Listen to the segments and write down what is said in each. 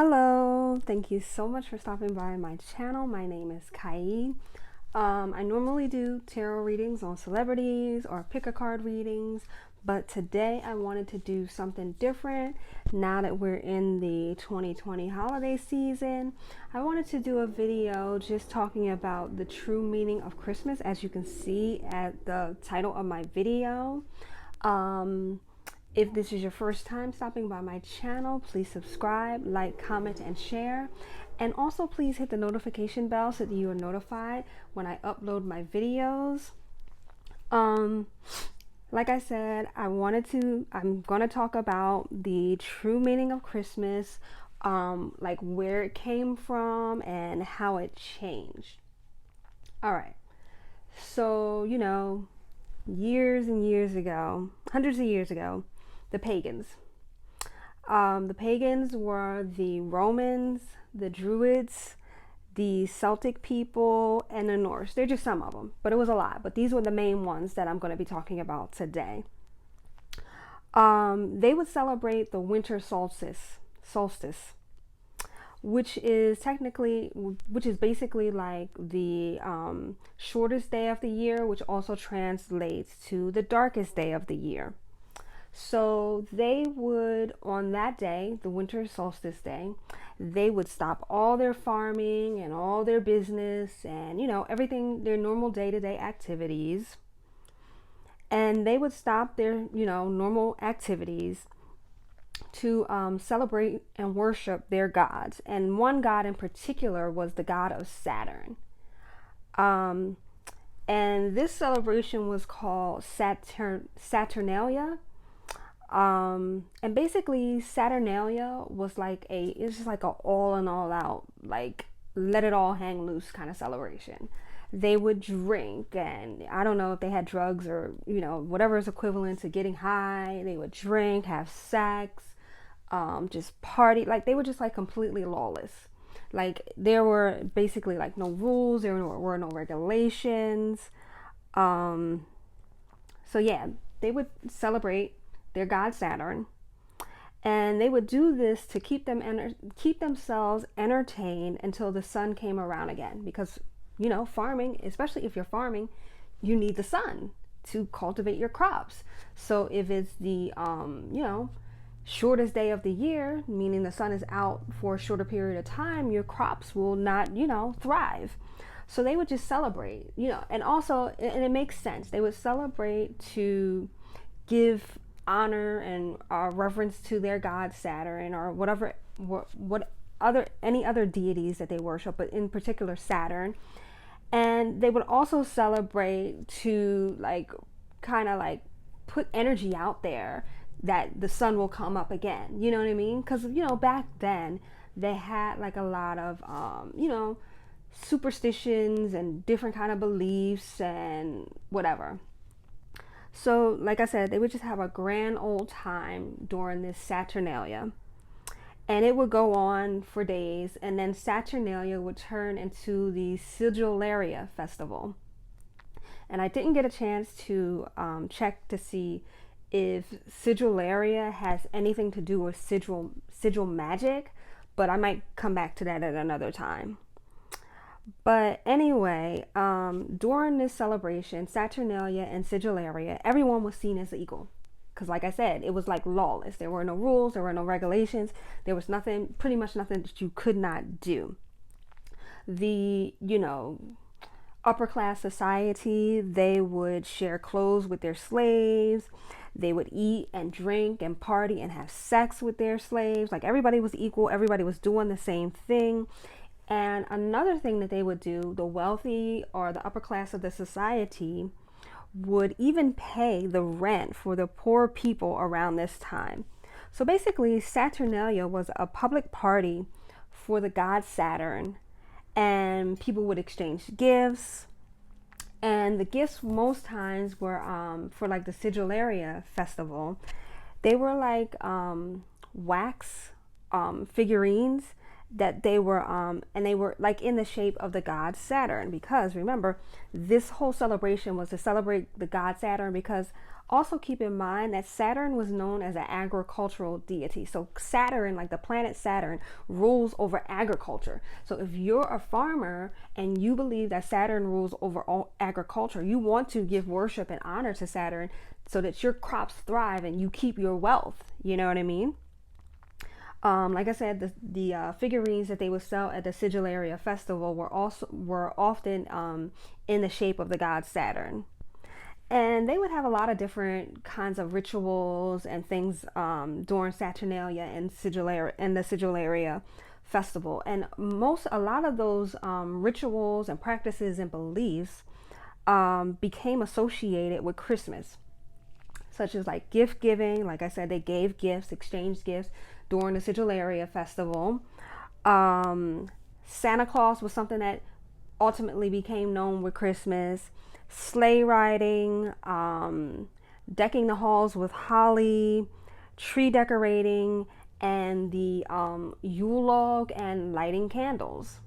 Hello, thank you so much for stopping by my channel. My name is Kai. I normally do tarot readings on celebrities or pick a card readings, but today I wanted to do something different. Now that we're in the 2020 holiday season, I wanted to do a video just talking about the true meaning of Christmas, as you can see at the title of my video. If this is your first time stopping by my channel, please subscribe, like, comment, and share. And also please hit the notification bell so that you are notified when I upload my videos. Like I said, I'm going to talk about the true meaning of Christmas, like where it came from and how it changed. All right. So, years and years ago, hundreds of years ago, the pagans. The pagans were the Romans, the Druids, the Celtic people, and the Norse. They're just some of them, but it was a lot. But these were the main ones that I'm going to be talking about today. They would celebrate the winter solstice, which is basically like the shortest day of the year, which also translates to the darkest day of the year. So they would, on that day, the winter solstice day, they would stop all their farming and all their business and, everything, their normal day-to-day activities. And they would stop their, normal activities to celebrate and worship their gods. And one god in particular was the god of Saturn. And this celebration was called Saturnalia. And basically Saturnalia was it's just like a all in all out, like let it all hang loose kind of celebration. They would drink, and I don't know if they had drugs or, whatever is equivalent to getting high. They would drink, have sex, just party. Like they were just like completely lawless. Like there were basically like no rules. There were no regulations. So yeah, they would celebrate their god Saturn, and they would do this to keep themselves entertained until the sun came around again, because farming, especially if you're farming, you need the sun to cultivate your crops. So if it's the shortest day of the year, meaning the sun is out for a shorter period of time, your crops will not thrive. So they would just celebrate, and also, and it makes sense, they would celebrate to give honor and reverence to their god Saturn, or any other deities that they worship, but in particular Saturn. And they would also celebrate to kind of put energy out there that the sun will come up again, you know what I mean? Because back then they had like a lot of superstitions and different kind of beliefs and whatever. So, like I said, they would just have a grand old time during this Saturnalia. And it would go on for days. And then Saturnalia would turn into the Sigillaria festival. And I didn't get a chance to check to see if Sigillaria has anything to do with sigil magic. But I might come back to that at another time. But anyway, during this celebration, Saturnalia and Sigillaria, everyone was seen as equal. Because like I said, it was like lawless. There were no rules, there were no regulations. There was pretty much nothing that you could not do. The, upper class society, they would share clothes with their slaves. They would eat and drink and party and have sex with their slaves. Like everybody was equal. Everybody was doing the same thing. And another thing that they would do, the wealthy or the upper class of the society would even pay the rent for the poor people around this time. So basically, Saturnalia was a public party for the god Saturn, and people would exchange gifts. And the gifts most times were for like the Sigillaria festival. They were like wax figurines that they were and they were like in the shape of the god Saturn, because remember, this whole celebration was to celebrate the god Saturn, because Also keep in mind that Saturn was known as an agricultural deity. So Saturn, like the planet Saturn, rules over agriculture. So if you're a farmer and you believe that Saturn rules over all agriculture, you want to give worship and honor to Saturn so that your crops thrive and you keep your wealth. You know what I mean? Like I said, the figurines that they would sell at the Sigillaria festival were often in the shape of the god Saturn, and they would have a lot of different kinds of rituals and things during Saturnalia and the Sigillaria festival. And a lot of those rituals and practices and beliefs became associated with Christmas, such as like gift giving. Like I said, they gave gifts, exchanged gifts during the Sigillaria festival. Santa Claus was something that ultimately became known with Christmas. Sleigh riding, decking the halls with holly, tree decorating, and the Yule log and lighting candles.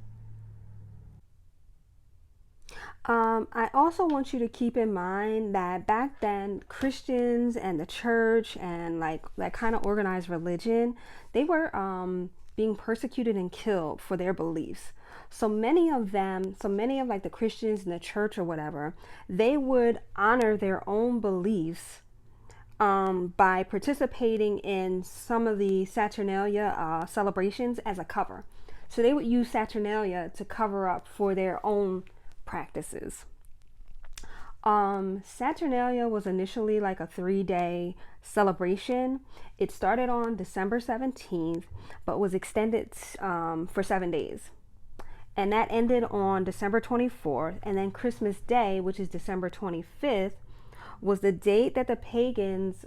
I also want you to keep in mind that back then, Christians and the church and like that kind of organized religion, they were being persecuted and killed for their beliefs. So many of like the Christians in the church or whatever, they would honor their own beliefs by participating in some of the Saturnalia celebrations as a cover. So they would use Saturnalia to cover up for their own practices. Saturnalia was initially like a 3-day celebration. It started on December 17th, but was extended for 7 days. And that ended on December 24th. And then Christmas Day, which is December 25th, was the date that the pagans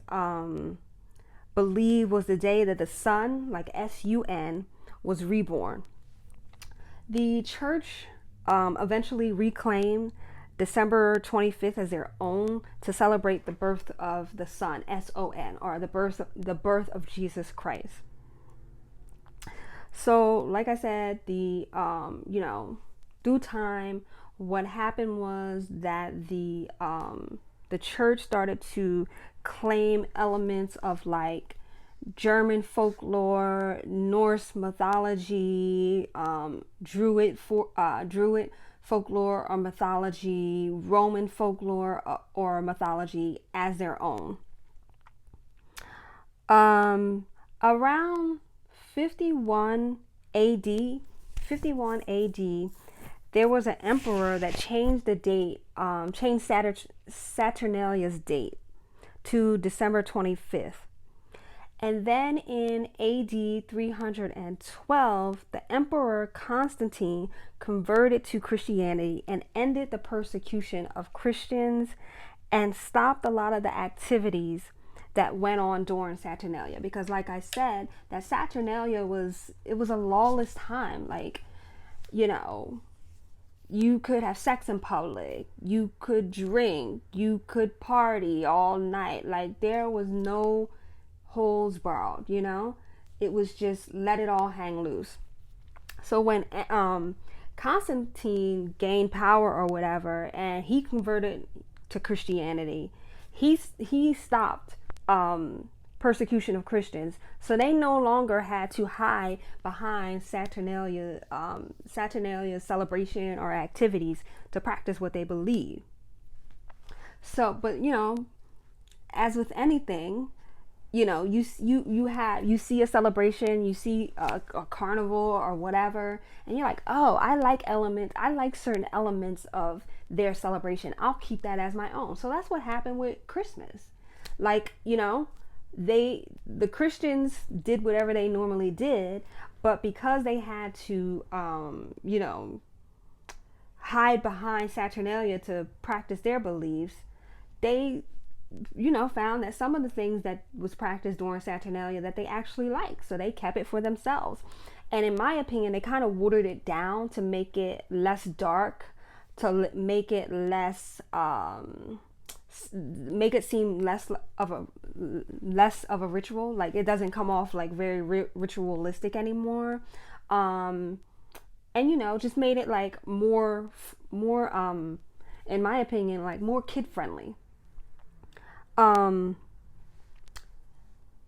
believe was the day that the sun, like S-U-N, was reborn. The church eventually reclaimed December 25th as their own to celebrate the birth of the Son, S-O-N, or the birth of Jesus Christ. So, like I said, through time, what happened was that the church started to claim elements of like German folklore, Norse mythology, Druid folklore or mythology, Roman folklore or mythology as their own. Around 51 AD, 51 AD, there was an emperor that changed the date, changed Saturnalia's date to December 25th. And then in AD 312, the Emperor Constantine converted to Christianity and ended the persecution of Christians and stopped a lot of the activities that went on during Saturnalia. Because like I said, that Saturnalia was a lawless time. Like, you could have sex in public, you could drink, you could party all night. Like, there was no holds barred, it was just let it all hang loose. So when Constantine gained power or whatever and he converted to Christianity, he stopped persecution of Christians, so they no longer had to hide behind Saturnalia's celebration or activities to practice what they believe. So, but as with anything, you see a celebration, you see a carnival or whatever, and you're like, oh, I like certain elements of their celebration. I'll keep that as my own. So that's what happened with Christmas. Like, the Christians did whatever they normally did, but because they had to, hide behind Saturnalia to practice their beliefs, they found that some of the things that was practiced during Saturnalia that they actually liked, so they kept it for themselves. And in my opinion, they kind of watered it down to make it less dark, to make it less make it seem less of a ritual. Like, it doesn't come off like very ritualistic anymore, and just made it like more in my opinion, like more kid friendly. Um,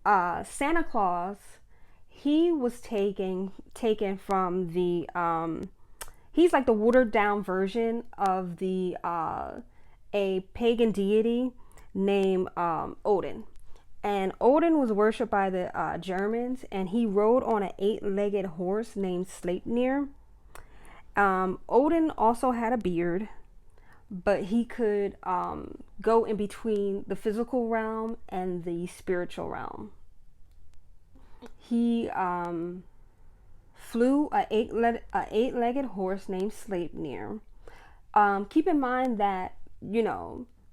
Santa Claus, he was taken from the he's like the watered down version of the a pagan deity named Odin. And Odin was worshipped by the Germans, and he rode on an eight-legged horse named Sleipnir. Odin also had a beard, but he could go in between the physical realm and the spiritual realm. He flew a eight-legged horse named Sleipnir. Keep in mind that,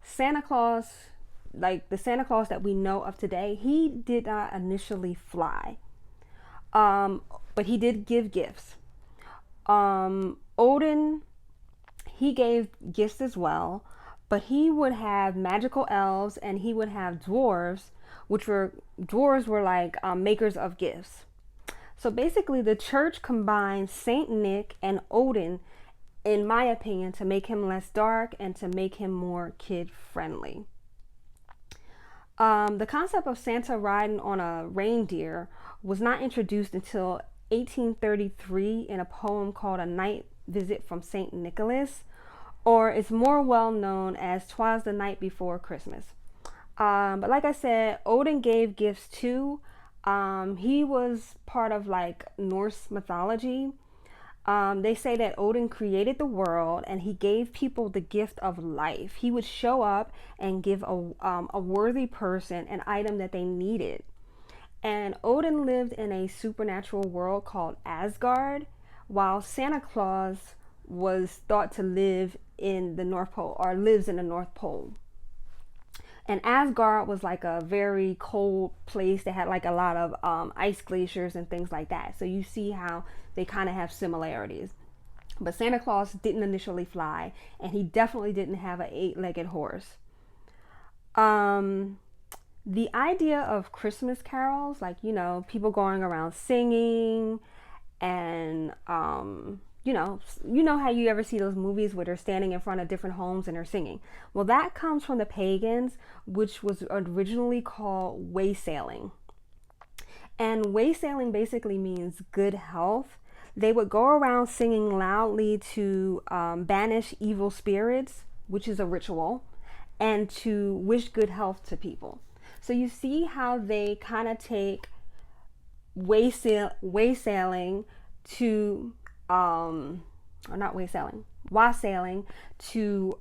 Santa Claus, like the Santa Claus that we know of today, he did not initially fly, but he did give gifts. Odin, he gave gifts as well, but he would have magical elves and he would have dwarves, dwarves were like makers of gifts. So basically, the church combined Saint Nick and Odin, in my opinion, to make him less dark and to make him more kid friendly. The concept of Santa riding on a reindeer was not introduced until 1833 in a poem called A Night Visit from St. Nicholas, or it's more well known as 'Twas the Night Before Christmas. But like I said, Odin gave gifts too. He was part of like Norse mythology. They say that Odin created the world and he gave people the gift of life. He would show up and give a worthy person an item that they needed. And Odin lived in a supernatural world called Asgard, while Santa Claus was thought to live in the North Pole, or lives in the North Pole. And Asgard was like a very cold place that had like a lot of ice glaciers and things like that. So you see how they kind of have similarities. But Santa Claus didn't initially fly, and he definitely didn't have an eight-legged horse. The idea of Christmas carols, like, people going around singing and, how you ever see those movies where they're standing in front of different homes and they're singing. Well, that comes from the pagans, which was originally called waysailing. And waysailing basically means good health. They would go around singing loudly to banish evil spirits, which is a ritual, and to wish good health to people. So you see how they kind of take waysailing to or not waysailing, wassailing to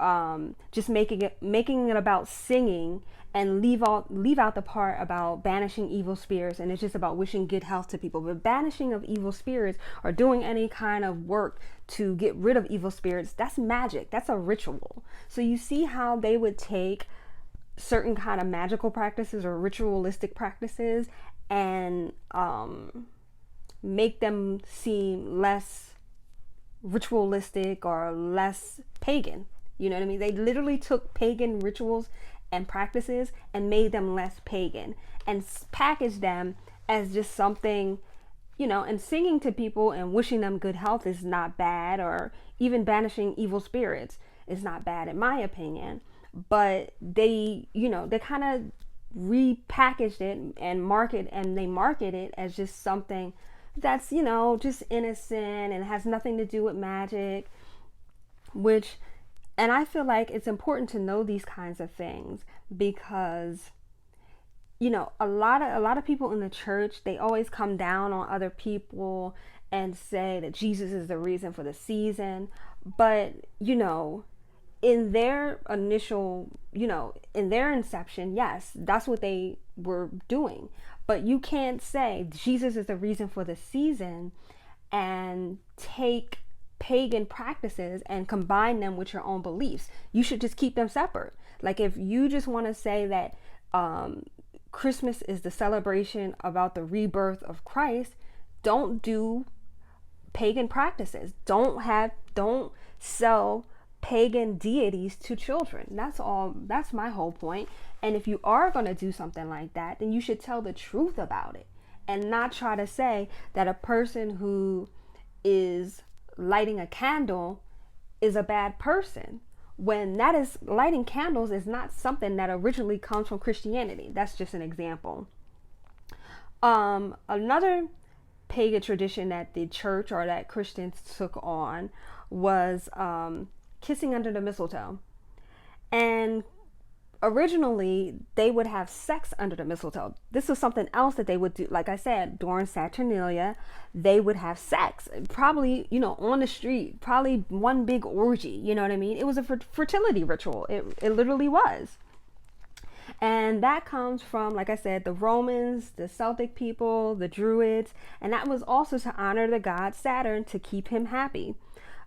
just making it about singing, and leave out the part about banishing evil spirits, and it's just about wishing good health to people. But banishing of evil spirits or doing any kind of work to get rid of evil spirits, that's magic. That's a ritual. So you see how they would take certain kind of magical practices or ritualistic practices and make them seem less ritualistic or less pagan. You know what I mean? They literally took pagan rituals and practices and made them less pagan and packaged them as just something, and singing to people and wishing them good health is not bad, or even banishing evil spirits is not bad in my opinion. But they kind of repackaged it and market it as just something that's, just innocent and has nothing to do with magic, and I feel like it's important to know these kinds of things because, a lot of people in the church, they always come down on other people and say that Jesus is the reason for the season. But, in their initial, in their inception, yes, that's what they were doing. But you can't say Jesus is the reason for the season and take pagan practices and combine them with your own beliefs. You should just keep them separate. Like if you just want to say that Christmas is the celebration about the rebirth of Christ, don't do pagan practices. Don't sell pagan deities to children. That's all. That's my whole point. And if you are going to do something like that, then you should tell the truth about it and not try to say that a person who is lighting a candle is a bad person, when that is, lighting candles is not something that originally comes from Christianity. That's just an example. Another pagan tradition that the church or that Christians took on was kissing under the mistletoe. And originally they would have sex under the mistletoe. This was something else that they would do. Like I said, during Saturnalia, they would have sex, probably, on the street, probably one big orgy. You know what I mean? It was a fertility ritual. It literally was. And that comes from, like I said, the Romans, the Celtic people, the Druids, and that was also to honor the god Saturn, to keep him happy.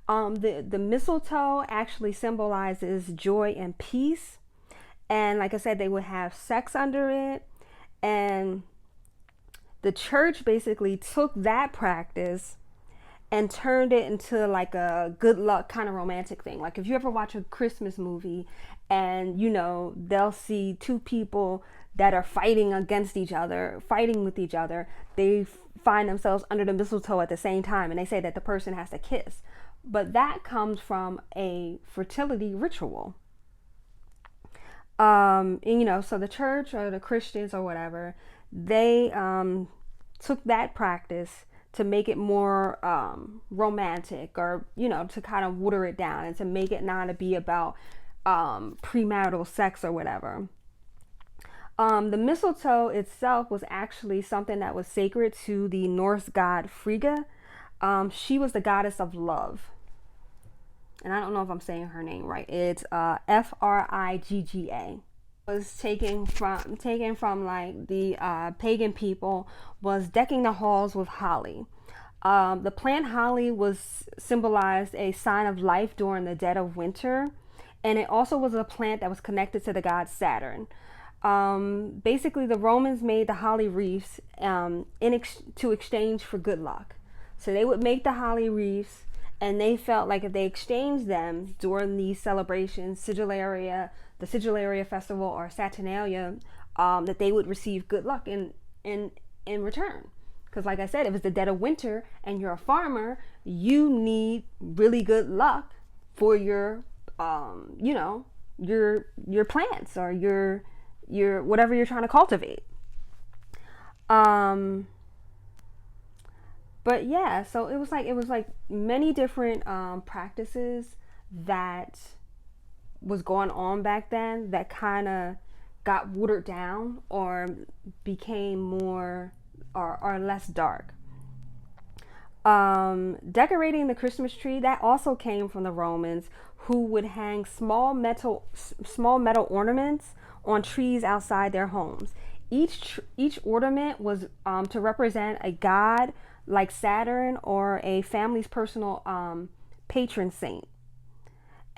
The mistletoe actually symbolizes joy and peace. And like I said, they would have sex under it. And the church basically took that practice and turned it into like a good luck kind of romantic thing. Like if you ever watch a Christmas movie and they'll see two people that are fighting with each other, they find themselves under the mistletoe at the same time, and they say that the person has to kiss. But that comes from a fertility ritual. So the church or the Christians or whatever, they took that practice to make it more romantic, or to kind of water it down, and to make it not to be about premarital sex or whatever. The mistletoe itself was actually something that was sacred to the Norse god Frigga. She was the goddess of love. And I don't know if I'm saying her name right. It's Frigga. Was taken from like the pagan people, was decking the halls with holly. The plant holly was symbolized a sign of life during the dead of winter, and it also was a plant that was connected to the god Saturn. Basically, the Romans made the holly wreaths to exchange for good luck. So they would make the holly wreaths, and they felt like if they exchanged them during these celebrations, the Sigillaria festival or Saturnalia, that they would receive good luck in return. Because like I said, if it's the dead of winter and you're a farmer, you need really good luck for your plants or your whatever you're trying to cultivate. But yeah, so it was like many different practices that was going on back then that kind of got watered down or became more or less dark. Decorating the Christmas tree, that also came from the Romans, who would hang small metal ornaments on trees outside their homes. Each ornament was to represent a god like Saturn or a family's personal patron saint.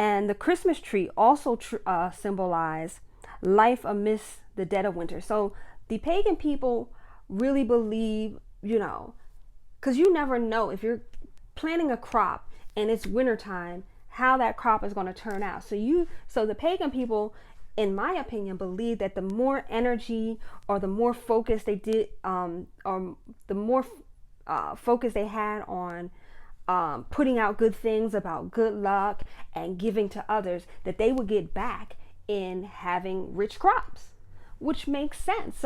And the Christmas tree also symbolized life amidst the dead of winter. So the pagan people really believe, because you never know if you're planting a crop and it's wintertime, how that crop is going to turn out. So the pagan people, in my opinion, believe that the more energy or the more focus they did, or the more focus they had on putting out good things about good luck and giving to others, that they would get back in having rich crops, which makes sense.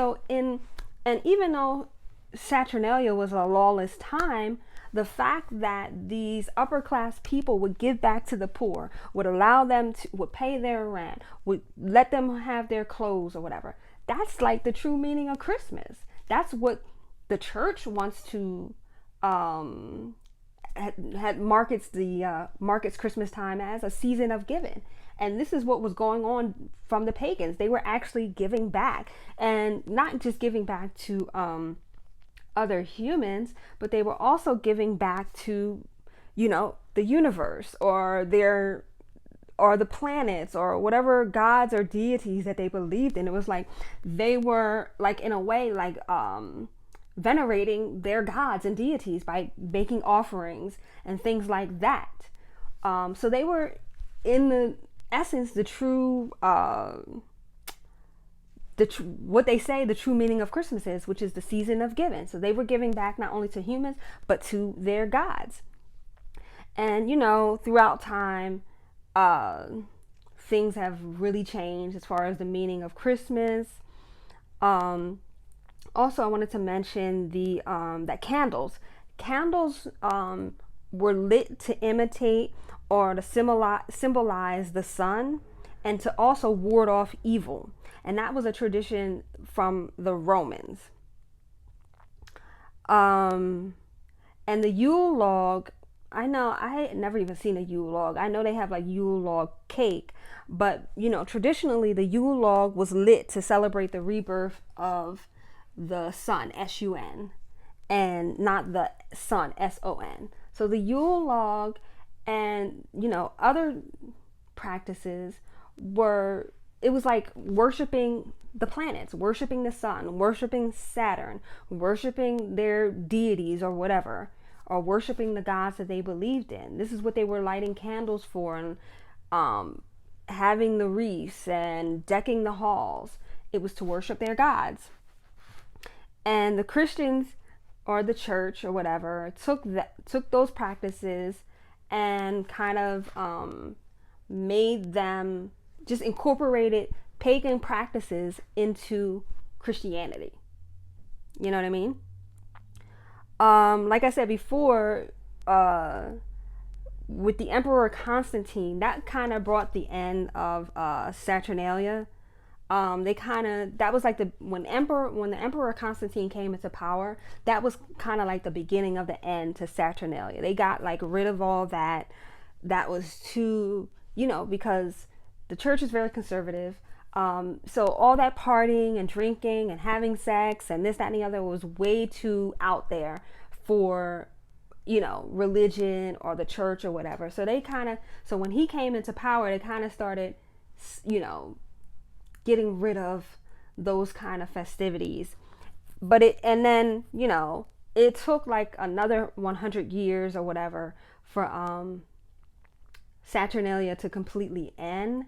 And even though Saturnalia was a lawless time, the fact that these upper class people would give back to the poor, would allow them to, would pay their rent, would let them have their clothes or whatever, that's like the true meaning of Christmas. That's what the church wants to markets Christmas time as a season of giving. And this is what was going on from the pagans. They were actually giving back, and not just giving back to other humans, but they were also giving back to, the universe or the planets or whatever gods or deities that they believed in. It was like they were like, in a way, like venerating their gods and deities by making offerings and things like that. So they were, in the essence, the true what they say the true meaning of Christmas is, which is the season of giving. So they were giving back not only to humans but to their gods. And throughout time, things have really changed as far as the meaning of Christmas. Also, I wanted to mention the that candles were lit to imitate or to symbolize the sun, and to also ward off evil. And that was a tradition from the Romans. And the Yule log, I know I had never even seen a Yule log. I know they have like Yule log cake, but traditionally the Yule log was lit to celebrate the rebirth of the sun, sun, and not the sun, son. So the Yule log and other practices it was like worshiping the planets, worshiping the sun, worshiping Saturn, worshiping their deities or whatever, or worshiping the gods that they believed in. This is what they were lighting candles for, and having the wreaths and decking the halls. It was to worship their gods. And the Christians or the church or whatever took those practices and kind of made them, just incorporated pagan practices into Christianity. You know what I mean? Like I said before, with the Emperor Constantine, that kind of brought the end of Saturnalia. That was like when the Emperor Constantine came into power, that was kind of like the beginning of the end to Saturnalia. They got like rid of all that. That was too, because the church is very conservative. So all that partying and drinking and having sex and this, that, and the other was way too out there for, religion or the church or whatever. So so when he came into power, they kind of started, getting rid of those kind of festivities. And then, it took like another 100 years or whatever for Saturnalia to completely end.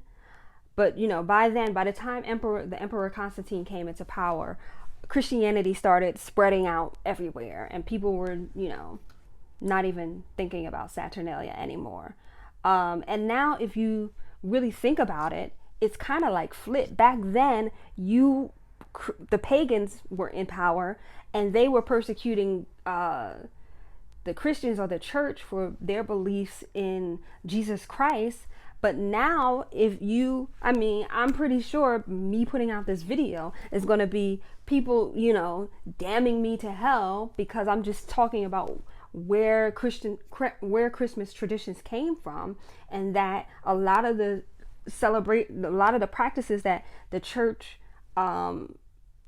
But by the time the Emperor Constantine came into power, Christianity started spreading out everywhere, and people were not even thinking about Saturnalia anymore. And now, if you really think about it, it's kind of like flipped. Back then, the pagans were in power, and they were persecuting the Christians or the church for their beliefs in Jesus Christ. But now, I'm pretty sure me putting out this video is going to be people, damning me to hell because I'm just talking about where Christmas traditions came from, and that a lot of the practices that the church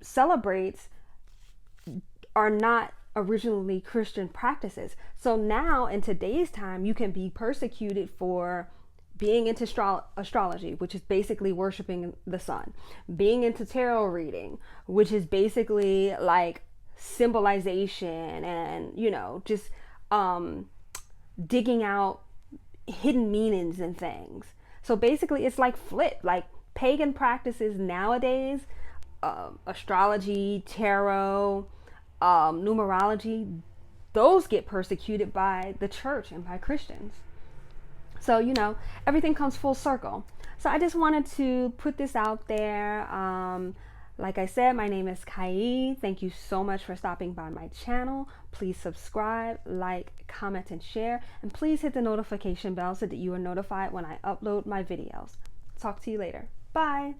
celebrates are not originally Christian practices. So now in today's time, you can be persecuted for being into astrology, which is basically worshiping the sun, being into tarot reading, which is basically like symbolization and just digging out hidden meanings and things. So basically it's like flip, like pagan practices nowadays, astrology, tarot, numerology, those get persecuted by the church and by Christians. So, everything comes full circle. So I just wanted to put this out there. Like I said, my name is Kai. Thank you so much for stopping by my channel. Please subscribe, like, comment, and share. And please hit the notification bell so that you are notified when I upload my videos. Talk to you later. Bye.